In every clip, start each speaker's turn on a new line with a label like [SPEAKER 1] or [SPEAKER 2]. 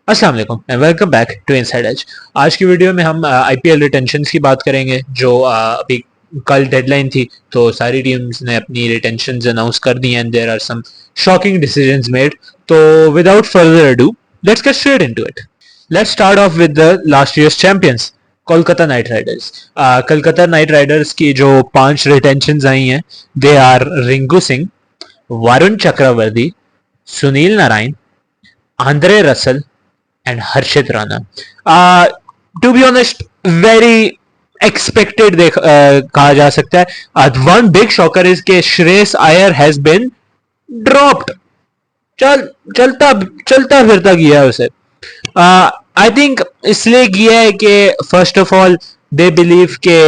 [SPEAKER 1] अस्सलाम वालेकुम and welcome back to Inside Edge. आज की वीडियो में हम आईपीएल रिटेंशंस की बात करेंगे जो अभी कल डेडलाइन थी, तो सारी टीम्स ने अपनी रिटेंशंस अनाउंस कर दी and there are some shocking decisions made. तो without further ado, let's get straight into it. Let's start off with the last year's champions Kolkata Knight Riders. Kolkata Knight Riders की जो 5 रिटेंशंस आई हैं, they are Rinku Singh, Varun Chakravarthy, Sunil Narine, Andre Russell and Harshit Rana. To be honest, very expected कहा जा सकता है. One big shocker is कि Shreyas Iyer has been dropped. चलता फिरता गया है उसे. I think इसलिए किया है कि first of all they believe कि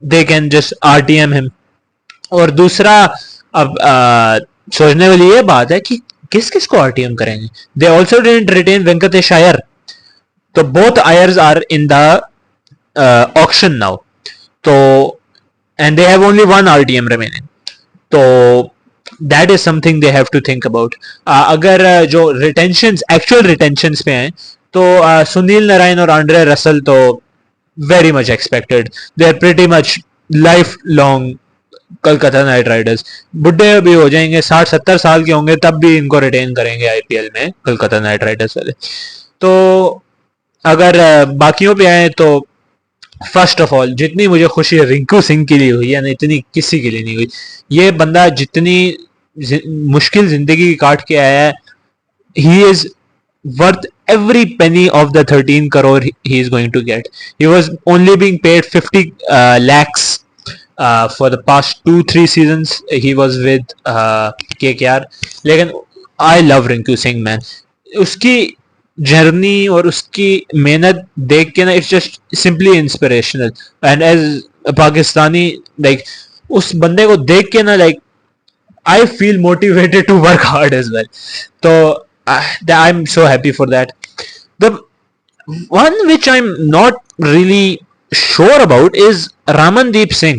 [SPEAKER 1] they can just RTM him. और दूसरा अब सोचने वाली ये बात है कि किस किस को आरटीएम करेंगे. They also didn't retain Venkatesh Iyer, तो both Iyers are in the auction now. तो and they have only one RTM remaining. तो that is something they have to think about. अगर जो रिटेंशंस एक्चुअल रिटेंशंस पे हैं तो सुनील नारायण और आंड्रे रसल तो very much expected. They are pretty much life long Kolkata Knight Riders. बुढ़े भी हो जाएंगे, 60-70 साल के होंगे, तब भी इनको रिटेन करेंगे आईपीएल में कोलकाता नाइट राइडर्स वाले. तो अगर बाकियों पे आए तो फर्स्ट ऑफ ऑल जितनी मुझे खुशी रिंकू सिंह के लिए हुई है ना, इतनी किसी के लिए नहीं हुई. ये बंदा जितनी मुश्किल जिंदगी काट के आया है, he is worth every penny of the 13 crore he is going to get. He was only being paid 50 lakhs for the past 2-3 seasons he was with KKR. लेकिन I love Rinku Singh man. उसकी जर्नी और उसकी मेहनत देख के ना, it's just simply inspirational. And as Pakistani, like उस बंदे को देख के ना, like I feel motivated to work hard as well. तो I'm so happy for that. The one which I'm not really sure about is Ramandeep Singh.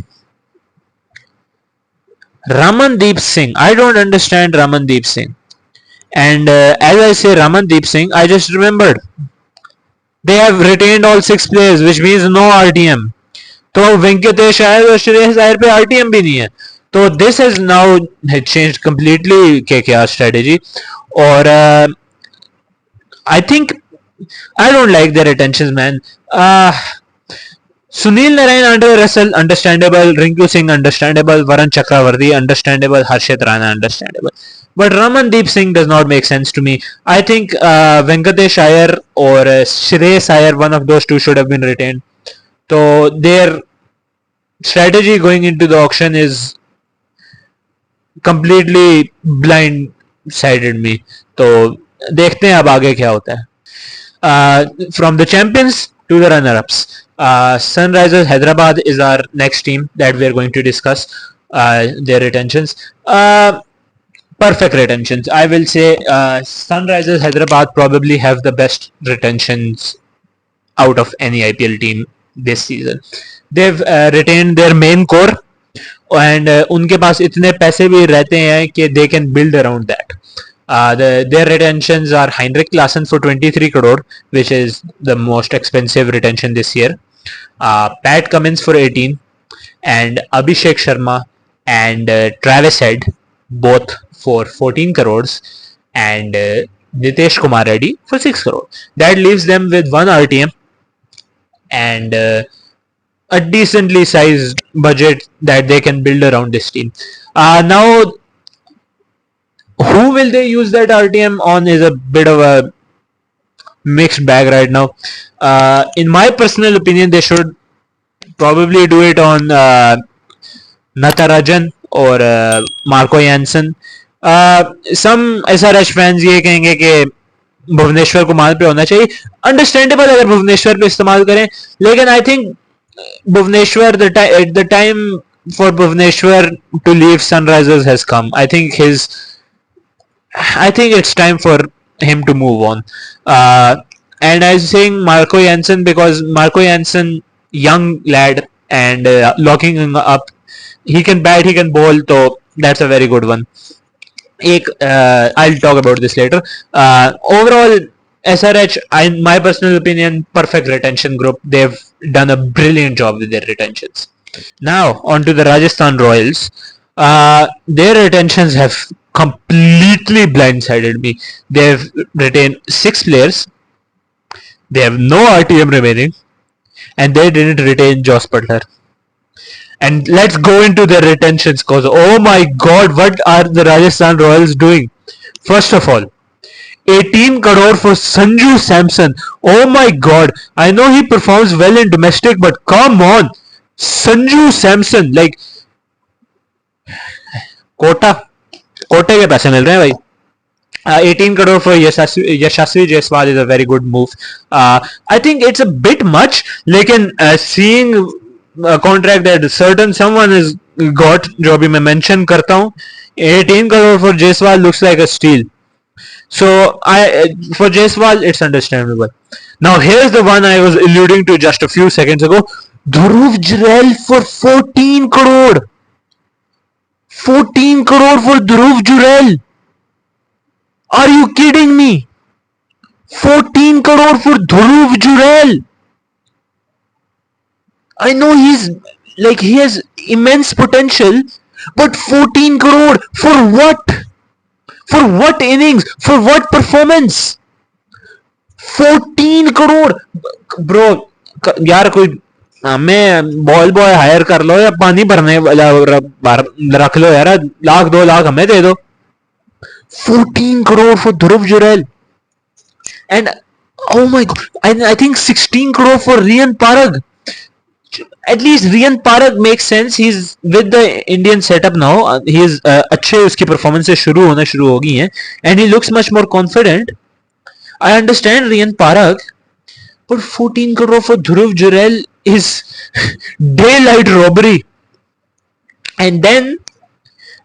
[SPEAKER 1] Ramandeep Singh. I don't understand Ramandeep Singh. And as I say Ramandeep Singh, I just remembered they have retained all 6 players, which means no RTM. तो वेंकटेश अय्यर और श्रेयस अय्यर पे RTM भी नहीं है. तो this has now changed completely KKR strategy. Or I think I don't like their attentions, man. Sunil Narine, Andre Russell, understandable. Rinku Singh, understandable. Varun Chakravarti, understandable. Harshit Rana, understandable. But Ramandeep Singh does not make sense to me. I think Venkatesh Iyer or Shreyas Iyer, one of those two should have been retained. So their strategy going into the auction is completely blind sided me. तो देखते हैं अब आगे क्या होता है. From the champions to the runner ups, Sunrisers Hyderabad is our next team that we are going to discuss their retentions. Perfect retentions. I will say Sunrisers Hyderabad probably have the best retentions out of any IPL team this season. They've retained their main core. And उनके पास इतने पैसे भी रहते हैं कि they can build around that. Their retentions are Heinrich Klaasen for 23 crore, which is the most expensive retention this year. Patcummins for 18, and Abhishek Sharma and Travis Head both for 14 crores, and Nitesh Kumar Reddy for 6 crore. That leaves them with one RTM and a decently sized budget that they can build around this team. Now, who will they use that RTM on is a bit of a mixed bag right now. In my personal opinion, they should probably do it on Natarajan or Marco Jansen. Some SRH fans ये कहेंगे कि भुवनेश्वर कुमार पे होना चाहिए. Understandable अगर भुवनेश्वर पे इस्तेमाल करें, लेकिन I think Bhubaneswar, the time for Bhubaneswar to leave Sunrisers has come. I think it's time for him to move on. And I was saying Marco Jansen because Marco Jansen, young lad, and locking him up, he can bat, he can bowl, so that's a very good one. I'll talk about this later. Overall, SRH, in my personal opinion, perfect retention group. They've done a brilliant job with their retentions. Now, on to the Rajasthan Royals. Their retentions have completely blindsided me. They've retained 6 players. They have no RTM remaining, and they didn't retain Joss Butler. And let's go into their retentions, because oh my god, what are the Rajasthan Royals doing? First of all, 18 crore for Sanju Samson. Oh my god, I know he performs well in domestic, but come on, Sanju Samson, like quota कोटे के पैसे मिल रहे हैं भाई. 18 crore for Yashasvi Jaiswal is a very good move. I think it's a bit much, लेकिन seeing a contract that certain someone has got, जो अभी मैं mention करता हूँ, 18 crore for Jaiswal looks like a steal. So for Jaiswal, it's understandable. Now here's the one I was alluding to just a few seconds ago. Dhruv Jurel for 14 crore. 14 crore for Dhruv Jurel. Are you kidding me? 14 crore for Dhruv Jurel. I know he has immense potential, but 14 crore for what? For what innings? For what performance? 14 crore, bro. यार कोई हमें ball boy higher कर लो या पानी भरने वाला रख लो यार, लाख 2 लाख हमें दे दो. 14 crore for Dhruv Jurel. And oh my god, I think 16 crore for Riyan Parag. At least Riyan Parag makes sense. He's with the Indian setup now. He is अच्छे उसकी performances शुरू होना शुरू हो गई हैं, and he looks much more confident. I understand Riyan Parag, but 14 crore for Dhruv Jurel is daylight robbery. And then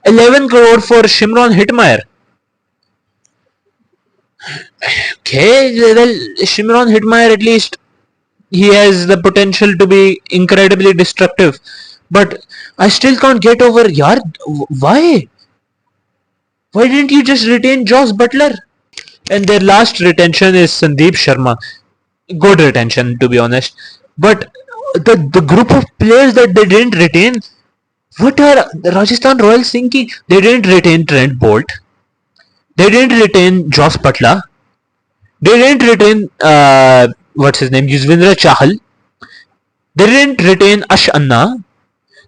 [SPEAKER 1] 11 crore for Shimron Hetmeyer. Okay, well, Shimron Hetmeyer, at least he has the potential to be incredibly destructive, but I still can't get over, yaar, why didn't you just retain Joss Butler? And their last retention is Sandeep Sharma. Good retention, to be honest, but the group of players that they didn't retain, what are the Rajasthan Royals thinking? They didn't retain Trent Bolt, they didn't retain Joss Butler, they didn't retain what's his name, Yuzvendra Chahal, they didn't retain Ash Anna,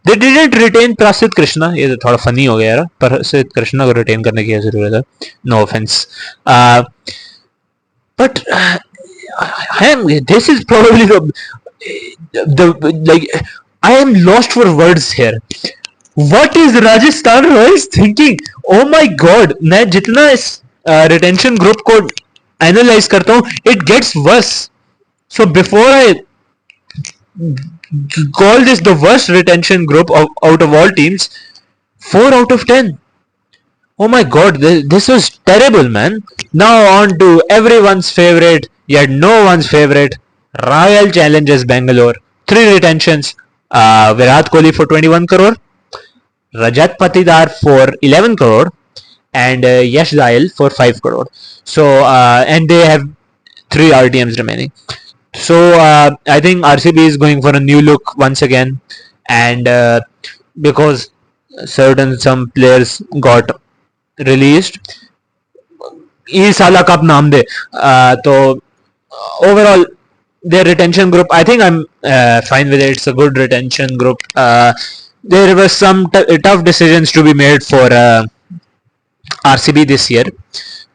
[SPEAKER 1] they didn't retain Prasidh Krishna. ये तो थोड़ा funny हो गया यार, Prasidh Krishna को retain करने की जरूरत है, no offense, but this is probably the like, I am lost for words here. What is Rajasthan Royals thinking? Oh my god, मैं जितना इस retention group को analyze करता हूँ, it gets worse. So before I call this the worst retention group out of all teams, 4 out of 10. Oh my god, this was terrible, man. Now on to everyone's favorite, yet no one's favorite, Royal Challengers Bangalore. 3 retentions, Virat Kohli for 21 crore, Rajat Patidar for 11 crore, and Yash Dayal for 5 crore. So, and they have 3 RTMs remaining. So, I think RCB is going for a new look once again, and because some players got released, ये साला cup नाम दे, तो overall their retention group, I think I'm fine with it. It's a good retention group. There were some tough decisions to be made for RCB this year,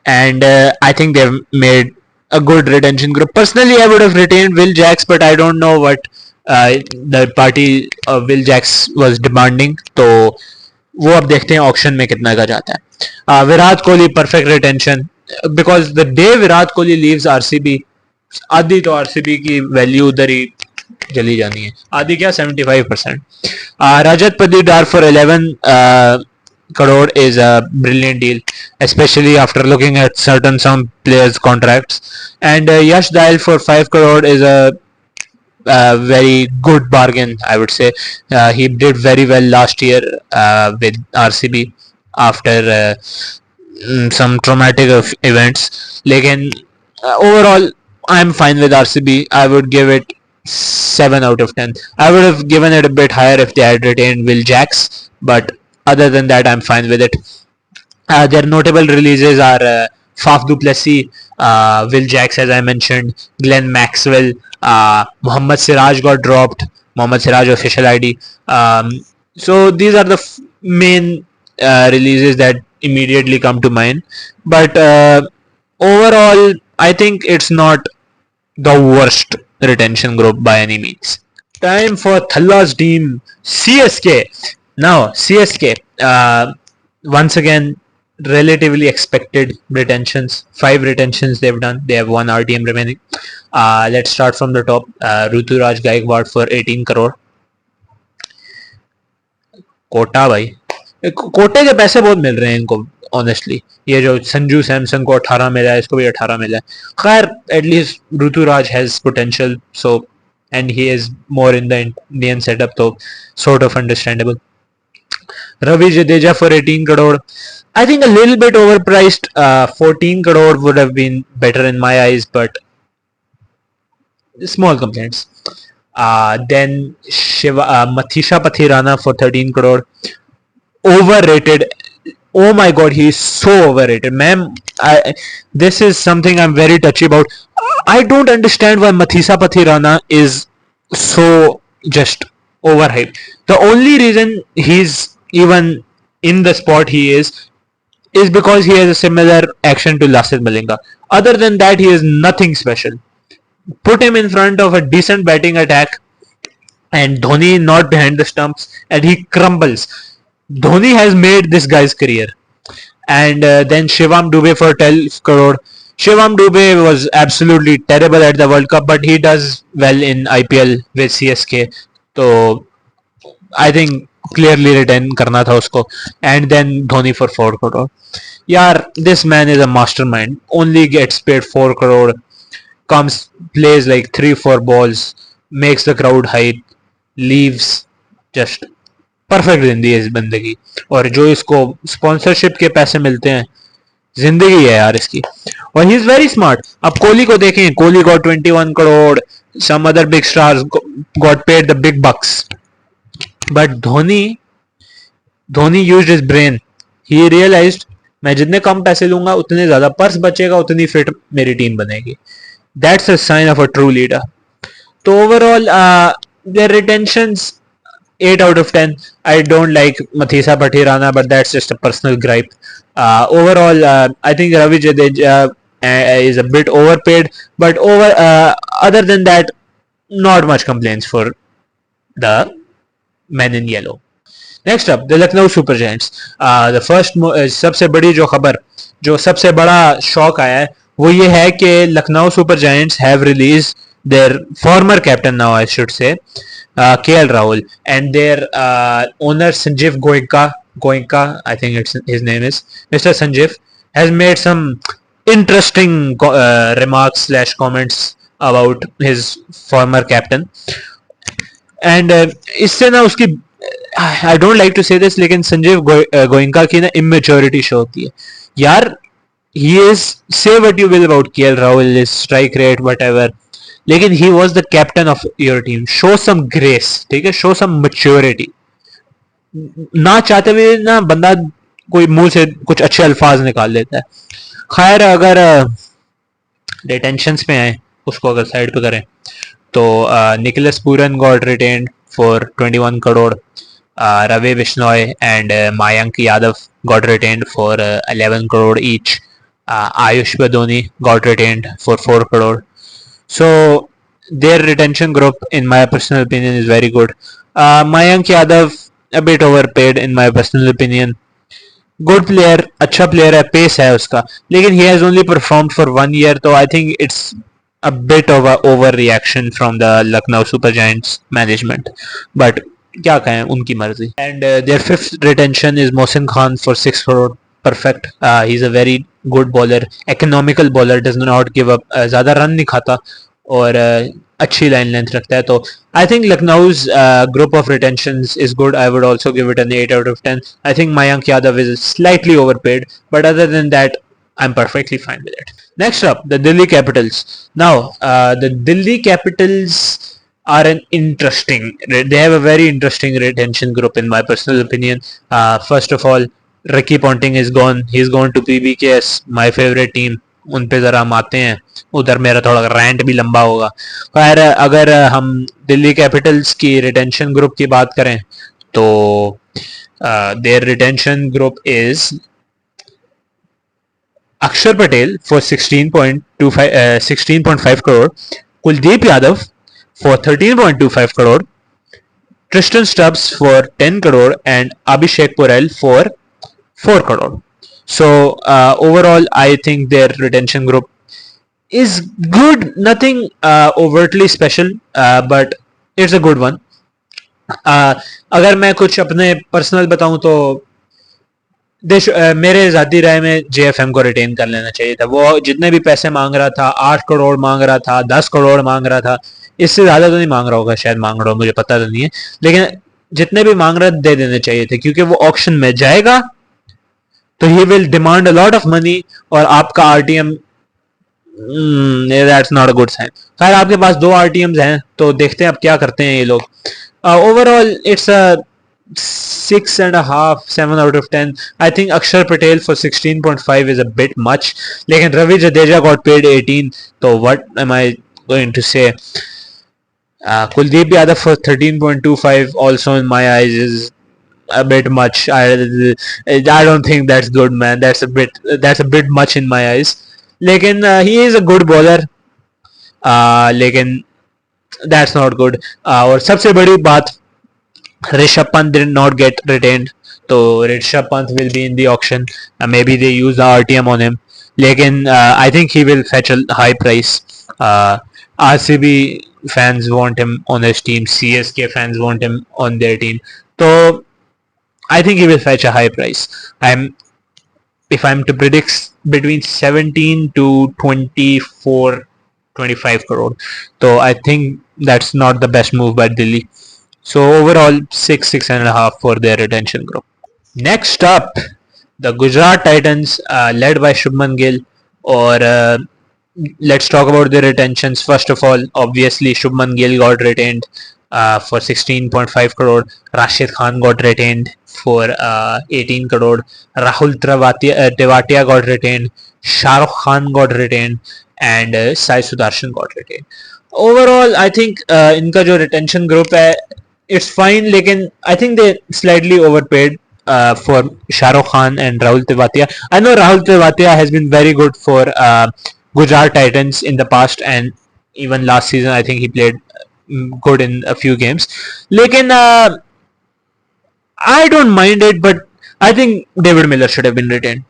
[SPEAKER 1] and I think they've made a good retention group. Personally, I would have retained Will Jacks, but I don't know what the party Will Jacks was demanding, तो वो अब देखते हैं auction में कितना का जाता है. Virat Kohli perfect retention, because the day Virat Kohli leaves RCB, आधी तो RCB की वैल्यू उधर ही चली जानी है, आधी क्या 75%. Rajat Patidar for 11 crore is a brilliant deal, especially after looking at some players' contracts, and Yash Dayal for 5 crore is a very good bargain, I would say. He did very well last year with RCB after some traumatic events, लेकिन overall, I'm fine with RCB. I would give it 7 out of 10. I would have given it a bit higher if they had retained Will Jacks, but other than that, I'm fine with it. Their notable releases are Faf du Plessis, Will Jacks, as I mentioned, Glenn Maxwell, Mohammad Siraj got dropped, Mohammad Siraj official ID. So these are the main releases that immediately come to mind. But overall, I think it's not the worst retention group by any means. Time for Thalla's team, CSK. Now, CSK, once again, relatively expected retentions. 5 retentions they've done. They have 1 RTM remaining. Let's start from the top. Ruturajgaikwad for 18 crore. Kota भाई, कोटे के पैसे बहुत मिल रहे हैं इनको honestly. ये जो संजू सैमसन को 18 मिला है, इसको भी 18 मिला है. खैर, at least Ruturaj has potential, so and he is more in the Indian setup, तो sort of understandable. Ravi Jadeja for 18 crore. I think a little bit overpriced. 14 crore would have been better in my eyes, but small complaints. Then Mathisha Pathirana for 13 crore. Overrated. Oh my god, he is so overrated. Ma'am, this is something I'm very touchy about. I don't understand why Mathisha Pathirana is so just overhyped. The only reason he's even in the spot he is because he has a similar action to Lasith Malinga. Other than that, he is nothing special. Put him in front of a decent batting attack and Dhoni not behind the stumps and he crumbles. Dhoni has made this guy's career. And then Shivam Dube for 12 crore. Shivam Dube was absolutely terrible at the World Cup, but he does well in IPL with CSK. So I think clearly retain karna tha usko. And then Dhoni for 4 crore. Yaar, this man is a mastermind. Only gets paid 4 crore. Comes, plays like 3-4 balls, makes the crowd hype, leaves. Just perfect जिंदगी है इस बंदे की. और जो इसको sponsorship के पैसे मिलते हैं, जिंदगी है यार इसकी. और ही इज वेरी स्मार्ट. अब कोहली को देखें, Kohli got 21 crore, some other big stars got paid the big bucks, but Dhoni used his brain. He realized मैं जितने कम पैसे लूंगा उतने ज्यादा पर्स बचेगा, उतनी फिट मेरी टीम बनेगी. That's a sign of a true leader. तो overall their retentions 8 out of 10. I don't like Mathisha Pathirana, but that's just a personal gripe. Overall, I think Ravi Jadeja is a bit overpaid, but other than that, not much complaints for the men in yellow. Next up, the Lucknow Super Giants. The first सबसे बड़ी जो खबर, जो सबसे बड़ा shock आया है, वो ये है कि Lucknow Super Giants have released their former captain, now I should say, klrahul, and their owner Sanjeev Goenka, I think his name is Mr. Sanjeev, has made some interesting remarks / comments about his former captain. And इससे ना उसकी, I don't like to say this, लेकिन संजीव गोइंका की ना immaturity show होती है यार. He is, say what you will about klrahul, his strike rate, whatever, लेकिन he was the captain of your team. Show some grace, ठीक है, show some maturity. ना चाहते हुए ना बंदा कोई मुंह से कुछ अच्छे अल्फाज निकाल लेता है. खैर, अगर डिटेंशंस में आए, उसको अगर साइड पे करें, तो Nicholas Pooran got retained for 21 crore. Ravi Bishnoi and Mayank Yadav got retained for 11 crore each. Ayush Badoni got retained for 4 crore. So their retention group, in my personal opinion, is very good. Mayank Yadav a bit overpaid in my personal opinion. Good player, अच्छा player है, pace है उसका, लेकिन he has only performed for 1 year, तो I think it's a bit of a overreaction from the Lucknow Super Giants management. But क्या कहें, उनकी मर्जी. And their fifth retention is Mohsin Khan for 6 crore. Perfect. He's a very good bowler, economical bowler, does not give up, ज़्यादा run नहीं खाता और अच्छी line length रखता है. तो I think Lucknow's group of retentions is good. I would also give it an 8 out of 10. I think Mayank Yadav is slightly overpaid, but other than that, I'm perfectly fine with it. Next up, the Delhi Capitals. Now, the Delhi Capitals are an interesting. They have a very interesting retention group, in my personal opinion. First of all, Ricky Ponting is gone. He's gone to PBKS, my favorite team. उन पे ज़रा हम आते हैं, उधर मेरा थोड़ा rant भी लंबा होगा. खैर, अगर हम दिल्ली कैपिटल्स की रिटेंशन ग्रुप की बात करें तो their retention group is Akshar Patel for 16.5 crore, Kuldeep Yadav for 13.25 crore, Tristan Stubbs for 10 crore, and Abhishek Purell for 4 crore. So overall, I think their retention group is good. Nothing overtly special, but it's a good one. अगर मैं कुछ अपने personal बताऊं तो मेरे ज़ाती राय में जेएफएम को रिटेन कर लेना चाहिए था. वो जितने भी पैसे मांग रहा था, 8 करोड़ मांग रहा था, 10 करोड़ मांग रहा था, इससे ज़्यादा तो नहीं मांग रहा होगा, शायद मांग रहा हो, मुझे पता तो नहीं है, लेकिन जितने भी मांग रहा दे देने चाहिए थे, क्योंकि वो ऑक्शन में जाएगा तो he will demand a lot of money और आपका RTM, that's not a good sign. खैर, आपके पास 2 आरटीएम्स हैं तो देखते हैं अब क्या करते हैं ये लोग. Overall it's a 6.5, 7 out of 10. I think Akshar Patel for 16.5 is a bit much. लेकिन Ravindrajadeja got paid 18. So what am I going to say? Kuldeep Yadav for 13.25 also in my eyes is a bit much. I don't think that's good, man. That's a bit much in my eyes. लेकिन he is a good bowler. लेकिन that's not good. और सबसे बड़ी बात, Rishabhpant did not get retained, so Rishabhpant will be in the auction. Maybe they use the RTM on him. Lekin I think he will fetch a high price. RCB fans want him on his team. CSK fans want him on their team. So I think he will fetch a high price. If I'm to predict, between 17 to 24, 25 crore. So I think that's not the best move by Delhi. So overall, 6.5 for their retention group. Next up, the Gujarat Titans, led by Shubhmangill. Or let's talk about their retentions. First of all, obviously Shubhmangill got retained for 16.5 crore. Rashidkhan got retained for 18 crore. Rahul Tewatia got retained. Shahrukh Khan got retained, and Sai Sudarshan got retained. Overall, I think इनका जो retention group है, it's fine, लेकिन I think they slightly overpaid for Shahrukh Khan and Rahul Tewatia. I know Rahul Tewatia has been very good for Gujarat Titans in the past, and even last season I think he played good in a few games. लेकिन I don't mind it, but I think David Miller should have been retained.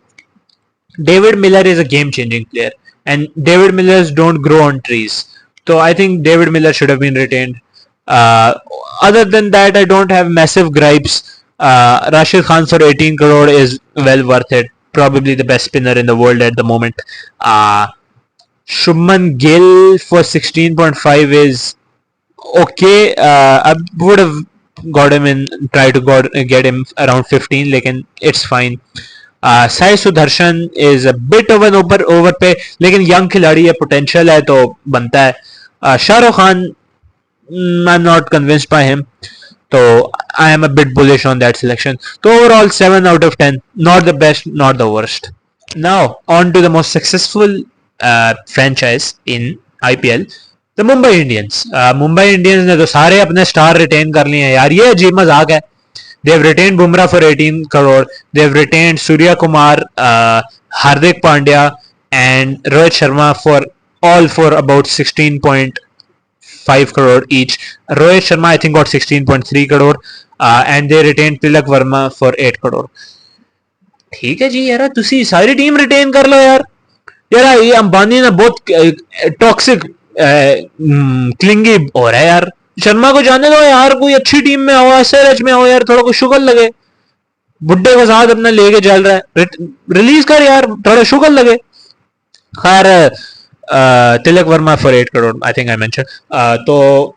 [SPEAKER 1] David Miller is a game-changing player, and David Millers don't grow on trees. So I think David Miller should have been retained. Other than that, I don't have massive gripes. Rashid Khan for 18 crore is well worth it. Probably the best spinner in the world at the moment. Shubman Gill for 16.5 is okay. I would have got him in, try to get him around 15, लेकिन it's fine. Sai Sudarshan is a bit of an overpay, लेकिन young खिलाड़ी है, potential है तो बनता है. Shahrukh Khan, I'm not convinced by him, so I am a bit bullish on that selection. So overall 7 out of 10, not the best, not the worst. Now on to the most successful franchise in IPL, the Mumbai Indians. Mumbai Indians ने तो सारे अपने star retain कर लिए हैं यार, ये अजीब मजाक है. They've retained Bumrah for 18 crore. They've retained Suryakumar, Hardikpandya, and Rohitsharma for about 16.5 crore each. Rohitsharma I think got 16.3 crore, and they retained Tilak Verma for 8 crore. ठीक है जी यार, तुसी सारी टीम रिटेन कर लो यार. यार ये अंबानी ना बहुत टॉक्सिक क्लिंगी हो रहा है यार. शर्मा को जाने दो यार, कोई अच्छी टीम में आओ, एसआरएच में आओ यार, थोड़ा कुछ शुगर लगे. बुड्ढे का साथ अपना लेके चल रहा है, रिलीज कर यार, थोड़ा शुगर लगे. खैर, Tilak Varma for 8 crore I think I mention. तो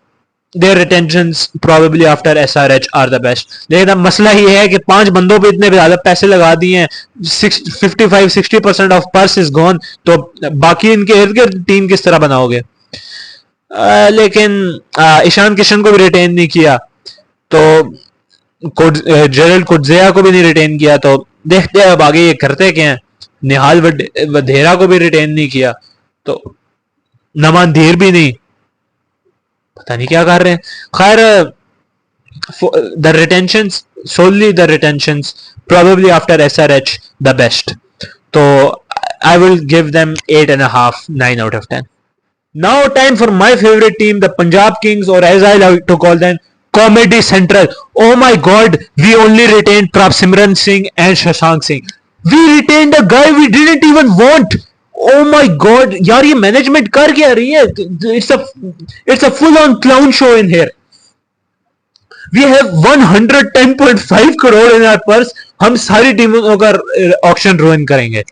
[SPEAKER 1] their retentions probably after SRH are the best. लेकिन अब मसला ये है कि 5 बंदों पे इतने ज्यादा पैसे लगा दिए हैं, 55-60% ऑफ पर्स इज गॉन, तो बाकी इनके इर्द गिर्द टीम किस तरह बनाओगे? लेकिन ईशान किशन को भी रिटेन नहीं किया, तो जेरल्ड कुडज़िया को भी नहीं रिटेन किया, तो देखते हैं अब आगे ये करते क्या हैं। निहाल वधेरा को भी रिटेन नहीं किया, तो नमान धीर भी नहीं, पता नहीं क्या कर रहे हैं। खैर, the retentions, solely the retentions, probably after SRH the best. So I will give them 8.5, 9 out of 10. Now time for my favorite team, the Punjab Kings, or as I like to call them, Comedy Central. Oh my God, we only retained Prabsimran Singh and Shashank Singh. We retained a guy we didn't even want. Oh my God, यार ये management कर क्या रही है? It's a full on clown show in here. We have 110.5 crore in our purse. हम सारी टीमों का ऑक्शन रुइन करेंगे।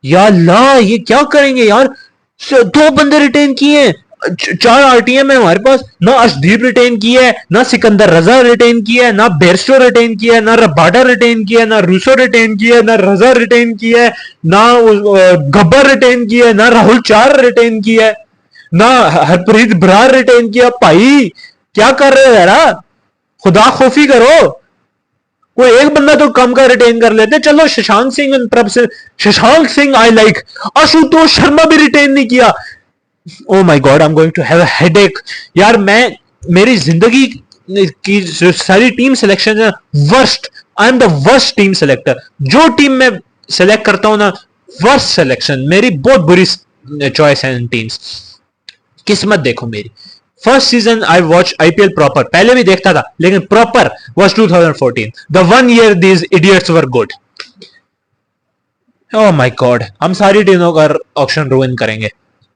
[SPEAKER 1] या अल्लाह, ये क्या करेंगे यार? 2 बंदे रिटेन किए, 4 RTM है हमारे पास, ना अर्शदीप रिटेन किया है, ना सिकंदर रजा रिटेन किया है, ना बेरस्टो रिटेन किया है, ना रबाडा रिटेन किया है, ना रूसो रिटेन किया है, ना रजा रिटेन किया है, ना गब्बर रिटेन किया है, ना राहुल चार रिटेन किया है, ना हरप्रीत बरार रिटेन किया। भाई क्या कर रहे हो यार? खुदा खौफी करो, कोई एक बंदा तो कम का रिटेन कर लेते। चलो शशांक सिंह, शशांक सिंह आई लाइक। आशुतोष शर्मा भी रिटेन नहीं किया। Oh my God, I am going to have a headache यार। मैं मेरी जिंदगी की सारी टीम सिलेक्शन है worst. I am the worst team selector. जो टीम में सिलेक्ट करता हूं ना, वर्स्ट सिलेक्शन। मेरी बहुत बुरी चॉइस है इन टीम्स। किस्मत देखो मेरी। First season I watch IPL proper, पहले भी देखता था लेकिन proper was 2014, the one year these idiots were good. Oh my God, हम सारी टीमों का ऑक्शन रुइन करेंगे,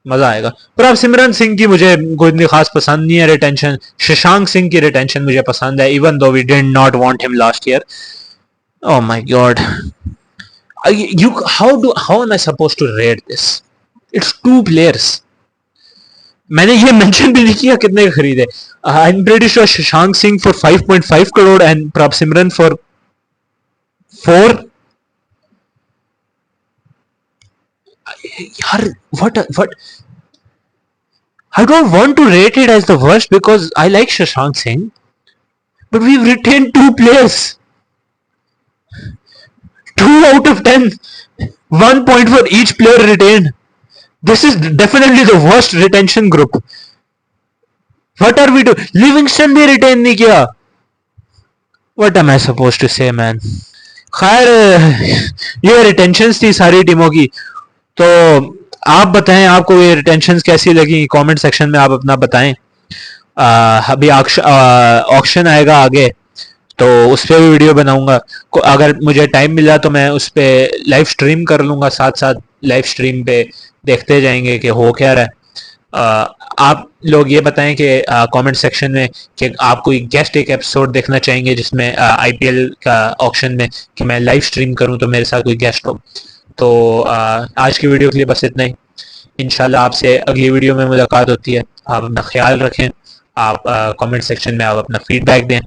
[SPEAKER 1] मजा आएगा। पर अब सिमरन सिंह की मुझे कोई इतनी खास पसंद नहीं है रिटेंशन। शशांक सिंह की रिटेंशन मुझे पसंद है, even though we did not want him last year. Oh my God, how am I suppose to rate this? It's 2 players. मैंने ये मेंशन भी नहीं किया कितने का खरीदे। I am pretty sure Shashank Singh for 5.5 crore and Prabhsimran for 4। यार what I don't want to rate it as the worst because I like Shashank Singh, but we've retained 2 players, 2 out of 10, 1 point for each player retained. This is definitely the worst retention group. What are we doing? Livingston भी retain नहीं किया। What am I supposed to say, man? खैर, ये retentions थी सारी टीमों की। तो आप बताएं आपको ये रिटेंशंस कैसी लगी, कमेंट सेक्शन में आप अपना बताएं। अभी ऑक्शन आएगा आगे, तो उस पर भी वीडियो बनाऊंगा। अगर मुझे टाइम मिला तो मैं उस पर लाइव स्ट्रीम कर लूंगा, साथ साथ लाइव स्ट्रीम पे देखते जाएंगे कि हो क्या रहा है। आप लोग ये बताएं कि कमेंट सेक्शन में कि आप कोई गेस्ट एक एपिसोड देखना चाहेंगे जिसमें IPL का ऑक्शन में कि मैं लाइव स्ट्रीम करूं, तो मेरे साथ कोई गेस्ट हो। तो आज की वीडियो के लिए बस इतना ही। इंशाल्लाह आपसे अगली वीडियो में मुलाकात होती है। आप अपना ख्याल रखें। आप कमेंट सेक्शन में आप अपना फीडबैक दें।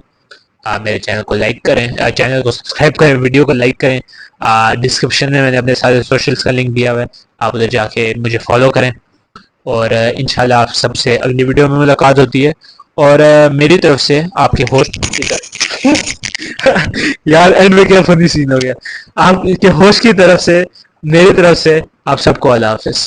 [SPEAKER 1] मेरे चैनल को लाइक करें, चैनल को सब्सक्राइब करें, वीडियो को लाइक करें। डिस्क्रिप्शन में मैंने अपने सारे सोशल्स का लिंक दिया हुआ है, आप उधर जाके मुझे फॉलो करें। और इंशाल्लाह आप सबसे अगली वीडियो में मुलाकात होती है। और मेरी तरफ से आपके होस्ट की तरफ यार एंड में क्या फनी सीन हो गया। आपके होस्ट की तरफ से, मेरी तरफ से आप सबको अल्लाह हाफिज़।